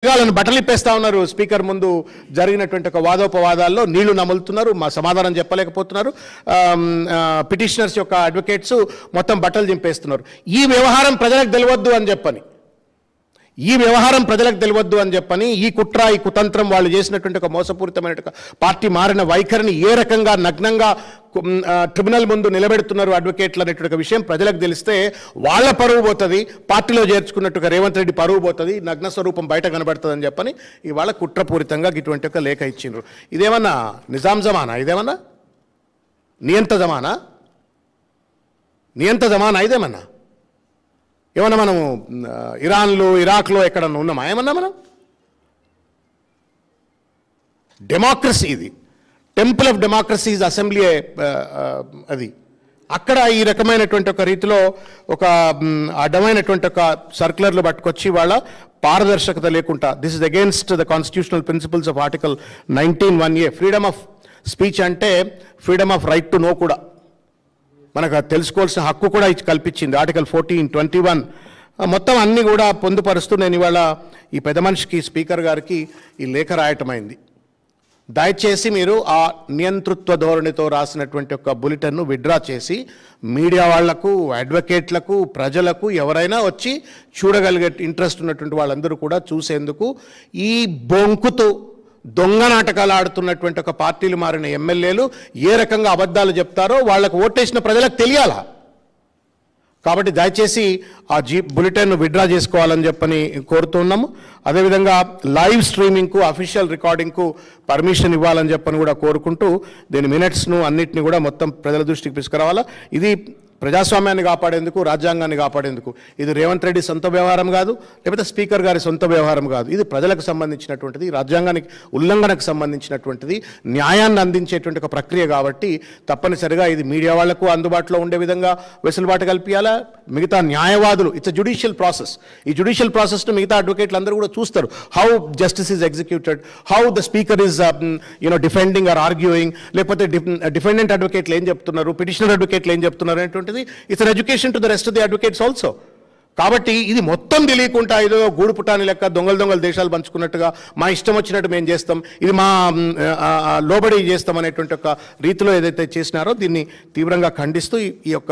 వాళ్ళని బట్టలిప్పేస్తా ఉన్నారు. స్పీకర్ ముందు జరిగినటువంటి ఒక వాదోపవాదాల్లో నీళ్లు నములుతున్నారు, మా సమాధానం చెప్పలేకపోతున్నారు. పిటిషనర్స్ యొక్క అడ్వకేట్స్ మొత్తం బట్టలు చింపేస్తున్నారు. ఈ వ్యవహారం ప్రజలకు తెలియవద్దు అని చెప్పని ఈ కుట్ర ఈ కుతంత్రం వాళ్ళు చేసినటువంటి ఒక మోసపూరితమైన పార్టీ మారిన వైఖరిని ఏ రకంగా నగ్నంగా ట్రిబ్యునల్ ముందు నిలబెడుతున్నారు అడ్వకేట్లు అనేటువంటి విషయం ప్రజలకు తెలిస్తే వాళ్ళ పరువు పోతుంది, పార్టీలో చేర్చుకున్నట్టుగా రేవంత్ రెడ్డి పరువు పోతుంది, నగ్న స్వరూపం బయట కనబడుతుంది అని చెప్పని ఇవాళ కుట్రపూరితంగా ఇటువంటి ఒక లేఖ ఇచ్చిండ్రు. ఇదేమన్నా నిజాం జమానా? ఇదేమన్నా నియంత జమానా? ఇదేమన్నా ఏమన్నా మనము ఇరాన్లో ఇరాక్లో ఎక్కడన్నా ఉన్నామా? ఏమన్నా మనం డెమోక్రసీ, ఇది temple of democracy is assembly, అది అక్కడ ఈ రకమైనటువంటి ఒక రీతిలో ఒక అడ్డమైనటువంటి ఒక సర్క్యులర్లు పట్టుకొచ్చి వాళ్ళ పారదర్శకత లేకుండా, this is against the constitutional principles of article 19(1)(a). Freedom of speech అంటే freedom of right to know కూడా మనకు తెలుసుకోవాల్సిన హక్కు కూడా కల్పించింది ఆర్టికల్ 14(21). మొత్తం అన్నీ కూడా పొందుపరుస్తూ నేను ఇవాళ ఈ పెద్ద మనిషికి స్పీకర్ గారికి ఈ లేఖ రాయటమైంది. దయచేసి మీరు ఆ నియంతృత్వ ధోరణితో రాసినటువంటి ఒక బులెటిన్ను విత్డ్రా చేసి మీడియా వాళ్లకు, అడ్వకేట్లకు, ప్రజలకు ఎవరైనా వచ్చి చూడగలిగే ఇంట్రెస్ట్ ఉన్నటువంటి వాళ్ళందరూ కూడా చూసేందుకు ఈ బొంకుతూ దొంగ నాటకాలు ఆడుతున్నటువంటి ఒక పార్టీలు మారిన ఎమ్మెల్యేలు ఏ రకంగా అబద్ధాలు చెప్తారో వాళ్లకు ఓటేసిన ప్రజలకు తెలియాలా. కాబట్టి దయచేసి ఆ బులెటిన్ను విత్డ్రా చేసుకోవాలని చెప్పని కోరుతున్నాము. అదేవిధంగా లైవ్ స్ట్రీమింగ్కు, అఫీషియల్ రికార్డింగ్కు పర్మిషన్ ఇవ్వాలని చెప్పని కూడా కోరుకుంటూ దీని మినిట్స్ను అన్నిటిని కూడా మొత్తం ప్రజల దృష్టికి తీసుకురావాలా. ఇది ప్రజాస్వామ్యాన్ని కాపాడేందుకు, రాజ్యాంగాన్ని కాపాడేందుకు. ఇది రేవంత్ రెడ్డి సొంత వ్యవహారం కాదు, లేకపోతే స్పీకర్ గారి సొంత వ్యవహారం కాదు. ఇది ప్రజలకు సంబంధించినటువంటిది, రాజ్యాంగానికి ఉల్లంఘనకు సంబంధించినటువంటిది, న్యాయాన్ని అందించేటువంటి ఒక ప్రక్రియ. కాబట్టి తప్పనిసరిగా ఇది మీడియా వాళ్లకు అందుబాటులో ఉండే విధంగా వెసులుబాటు కల్పించాలా. మిగతా న్యాయవాదులు, ఇట్స్ జ్యుడిషియల్ ప్రాసెస్, ఈ జ్యుడిషియల్ ప్రాసెస్ను మిగతా అడ్వకేట్లు అందరూ కూడా చూస్తారు. How justice is executed, how the speaker is defending or arguing, లేకపోతే డిఫెండెంట్ అడ్వకేట్లు ఏం చెప్తున్నారు, పిటిషనర్ అడ్వకేట్లు ఏం చెప్తున్నారు అనేటువంటి it's an education to the rest of the advocates also. కాబట్టి ఇది మొత్తం తెలియకుండా ఏదో గూడు పుటాని లెక్క దొంగలు దేశాలు పంచుకున్నట్టుగా మా ఇష్టం వచ్చినట్టు మేము చేస్తాం, ఇది మా లోబడి చేస్తాం అనేటువంటి ఒక రీతిలో ఏదైతే చేసినారో దీన్ని తీవ్రంగా ఖండిస్తూ ఈ యొక్క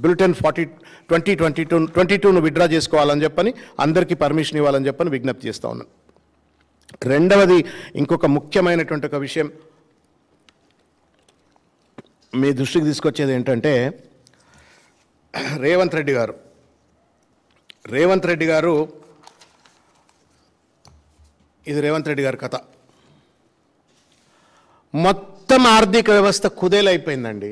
బులెటిన్ 2022ను విత్డ్రా చేసుకోవాలని చెప్పని, అందరికీ పర్మిషన్ ఇవ్వాలని చెప్పని విజ్ఞప్తి చేస్తా ఉన్నాను. రెండవది ఇంకొక ముఖ్యమైనటువంటి ఒక విషయం మీ దృష్టికి తీసుకొచ్చేది ఏంటంటే, రేవంత్ రెడ్డి గారు ఇది రేవంత్ రెడ్డి గారి కథ. మొత్తం ఆర్థిక వ్యవస్థ కుదేలైపోయిందండి.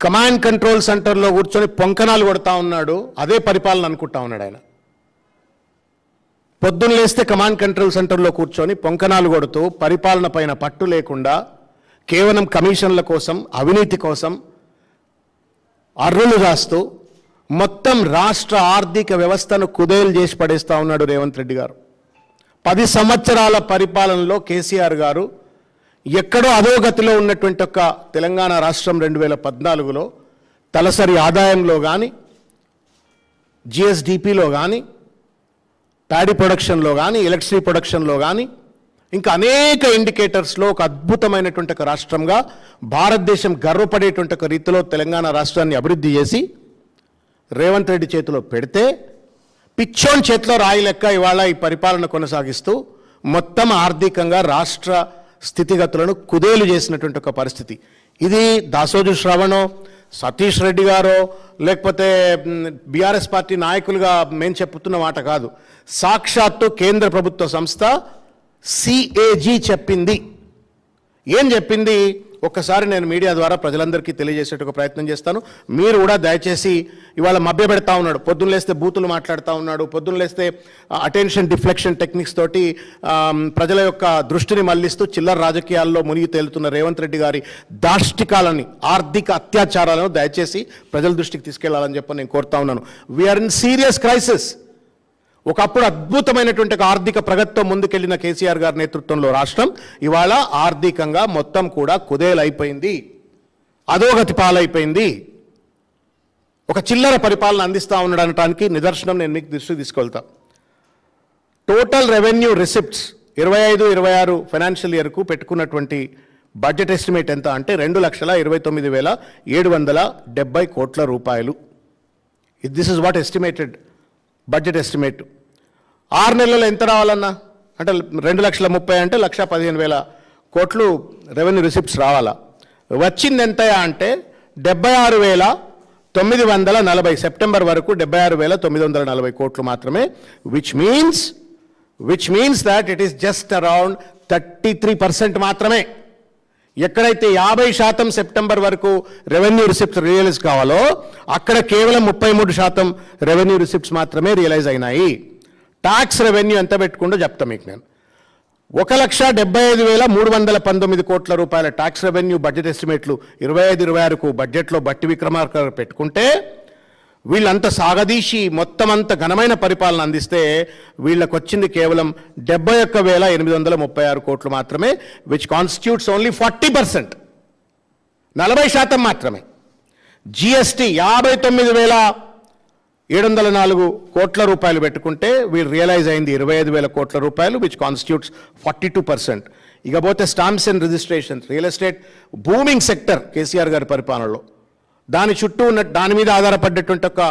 కమాండ్ కంట్రోల్ సెంటర్లో కూర్చొని పొంకనాలు కొడతా ఉన్నాడు, అదే పరిపాలన అనుకుంటా ఉన్నాడు ఆయన. పొద్దున్న లేస్తే కమాండ్ కంట్రోల్ సెంటర్లో కూర్చొని పొంకనాలు కొడుతూ పరిపాలన పైన పట్టు లేకుండా కేవలం కమిషన్ల కోసం, అవినీతి కోసం అర్రులు రాస్తూ మొత్తం రాష్ట్ర ఆర్థిక వ్యవస్థను కుదేలు చేసి పడేస్తూ ఉన్నాడు రేవంత్ రెడ్డి గారు. 10 సంవత్సరాల పరిపాలనలో కేసీఆర్ గారు ఎక్కడో అధోగతిలో ఉన్నటువంటి ఒక తెలంగాణ రాష్ట్రం 2014లో తలసరి ఆదాయంలో కానీ, జిఎస్డిపిలో కానీ, ప్యాడీ ప్రొడక్షన్లో కానీ, ఎలక్ట్రిసిటీ ప్రొడక్షన్లో కానీ, ఇంకా అనేక ఇండికేటర్స్లో ఒక అద్భుతమైనటువంటి ఒక రాష్ట్రంగా భారతదేశం గర్వపడేటువంటి ఒక రీతిలో తెలంగాణ రాష్ట్రాన్ని అభివృద్ధి చేసి రేవంత్ రెడ్డి చేతిలో పెడితే, పిచ్చోన్ చేతిలో రాయి లెక్క ఇవాళ ఈ పరిపాలన కొనసాగిస్తూ మొత్తం ఆర్థికంగా రాష్ట్ర స్థితిగతులను కుదేలు చేసినటువంటి ఒక పరిస్థితి. ఇది దాసోజు శ్రవణో, సతీష్ రెడ్డి గారో, లేకపోతే బీఆర్ఎస్ పార్టీ నాయకులుగా మేము చెప్తున్న మాట కాదు. సాక్షాత్తు కేంద్ర ప్రభుత్వ సంస్థ CAG చెప్పింది. ఏం చెప్పింది ఒక్కసారి నేను మీడియా ద్వారా ప్రజలందరికీ తెలియజేసే ప్రయత్నం చేస్తాను. మీరు కూడా దయచేసి, ఇవాళ మభ్య పెడతా ఉన్నాడు, పొద్దున్న లేస్తే బూతులు మాట్లాడుతూ ఉన్నాడు, పొద్దున్న లేస్తే అటెన్షన్ డిఫ్లెక్షన్ టెక్నిక్స్ తోటి ప్రజల యొక్క దృష్టిని మళ్లిస్తూ చిల్లర రాజకీయాల్లో మునిగి తేలుతున్న రేవంత్ రెడ్డి గారి దాష్టికాలని, ఆర్థిక అత్యాచారాలను దయచేసి ప్రజల దృష్టికి తీసుకెళ్లాలని చెప్పి నేను కోరుతా ఉన్నాను. We are in serious crisis. ఒకప్పుడు అద్భుతమైనటువంటి ఆర్థిక ప్రగతితో ముందుకెళ్లిన కేసీఆర్ గారి నేతృత్వంలో రాష్ట్రం ఇవాళ ఆర్థికంగా మొత్తం కూడా కుదేలైపోయింది, అధోగతి పాలైపోయింది. ఒక చిల్లర పరిపాలన అందిస్తూ ఉండడానికి నిదర్శనం నేను మీకు దృష్టికి తీసుకెళ్తా. టోటల్ రెవెన్యూ రిసిప్ట్స్ 25-26 ఫైనాన్షియల్ ఇయర్కు పెట్టుకున్నటువంటి బడ్జెట్ ఎస్టిమేట్ ఎంత అంటే 2,29,770 కోట్ల రూపాయలు. This is what estimated budget estimate. 6 నెలల్లో ఎంత రావాలన్నా అంటే 2,30,000 అంటే 1,15,000 కోట్లు రెవెన్యూ రిసిప్ట్స్ రావాలా. వచ్చింది ఎంత అంటే 76,940 సెప్టెంబర్ వరకు 76,940 కోట్లు మాత్రమే, which means that it is just around 33% మాత్రమే. ఎక్కడైతే 50% సెప్టెంబర్ వరకు రెవెన్యూ రిసిప్ట్స్ రియలైజ్ కావాలో అక్కడ కేవలం 33% రెవెన్యూ రిసిప్ట్స్ మాత్రమే రియలైజ్ అయినాయి. ట్యాక్స్ రెవెన్యూ ఎంత పెట్టుకుంటూ చెప్తా మీకు నేను. 1,75,319 కోట్ల రూపాయల ట్యాక్స్ రెవెన్యూ బడ్జెట్ ఎస్టిమేట్లు 25-26కు బడ్జెట్లో బట్టి విక్రమార్క పెట్టుకుంటే వీళ్ళంతా సాగదీసి మొత్తం అంత ఘనమైన పరిపాలన అందిస్తే వీళ్ళకు వచ్చింది కేవలం 71,836 కోట్లు మాత్రమే, విచ్ కాన్స్టిట్యూట్స్ ఓన్లీ 40%, 40% మాత్రమే. జిఎస్టీ 59,704 కోట్ల రూపాయలు పెట్టుకుంటే వీళ్ళు రియలైజ్ అయింది 25,000 కోట్ల రూపాయలు, విచ్ కాన్స్టిట్యూట్స్ 42%. ఇకపోతే stamps and registrations, real estate booming sector KCR గారి పరిపాలనలో దాని చుట్టూ ఉన్న దాని మీద ఆధారపడ్డటువంటి ఒక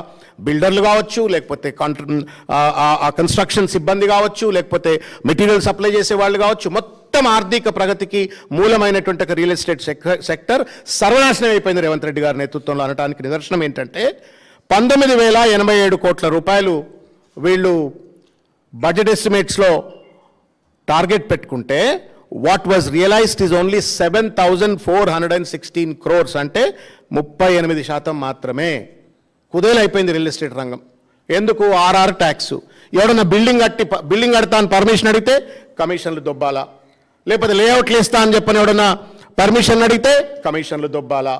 బిల్డర్లు కావచ్చు, లేకపోతే కన్స్ట్రక్షన్ సిబ్బంది కావచ్చు, లేకపోతే మెటీరియల్ సప్లై చేసే వాళ్ళు కావచ్చు, మొత్తం ఆర్థిక ప్రగతికి మూలమైనటువంటి ఒక రియల్ ఎస్టేట్ సెక్టర్ సర్వనాశనం అయిపోయింది రేవంత్ రెడ్డి గారి నేతృత్వంలో అనడానికి నిదర్శనం ఏంటంటే 19,087 కోట్ల రూపాయలు వీళ్ళు బడ్జెట్ ఎస్టిమేట్స్లో టార్గెట్ పెట్టుకుంటే what was realised is only 7,416 crores, అంటే 38% మాత్రమే. కుదేలైపోయింది రియల్ ఎస్టేట్ రంగం. ఎందుకు? RR tax. ఎవడన్నా బిల్డింగ్ కడతా అని పర్మిషన్ అడిగితే కమిషన్లు దొబ్బాలా, లేకపోతే లేఅవుట్లు ఇస్తా అని చెప్పని ఎవడన్నా పర్మిషన్ అడిగితే కమిషన్లు దొబ్బాలా.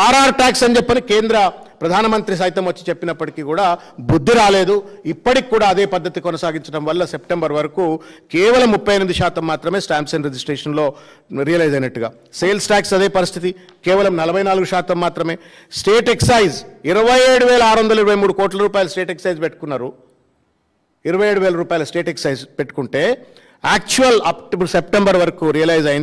ఆర్ఆర్ ట్యాక్స్ అని చెప్పని కేంద్ర ప్రధానమంత్రి సైతం వచ్చి చెప్పినప్పటికీ కూడా బుద్ధి రాలేదు. ఇప్పటికి కూడా అదే పద్ధతి కొనసాగించడం వల్ల సెప్టెంబర్ వరకు కేవలం 38% మాత్రమే స్టాంప్స్ అండ్ రిజిస్ట్రేషన్లో రియలైజ్ అయినట్టుగా. సేల్స్ ట్యాక్స్ అదే పరిస్థితి, కేవలం 44% మాత్రమే. స్టేట్ ఎక్సైజ్ 27,623 కోట్ల రూపాయలు స్టేట్ ఎక్సైజ్ పెట్టుకున్నారు. 27,000 రూపాయల స్టేట్ ఎక్సైజ్ పెట్టుకుంటే యాక్చువల్ అప్ టు సెప్టెంబర్ వరకు రియలైజ్ అయింది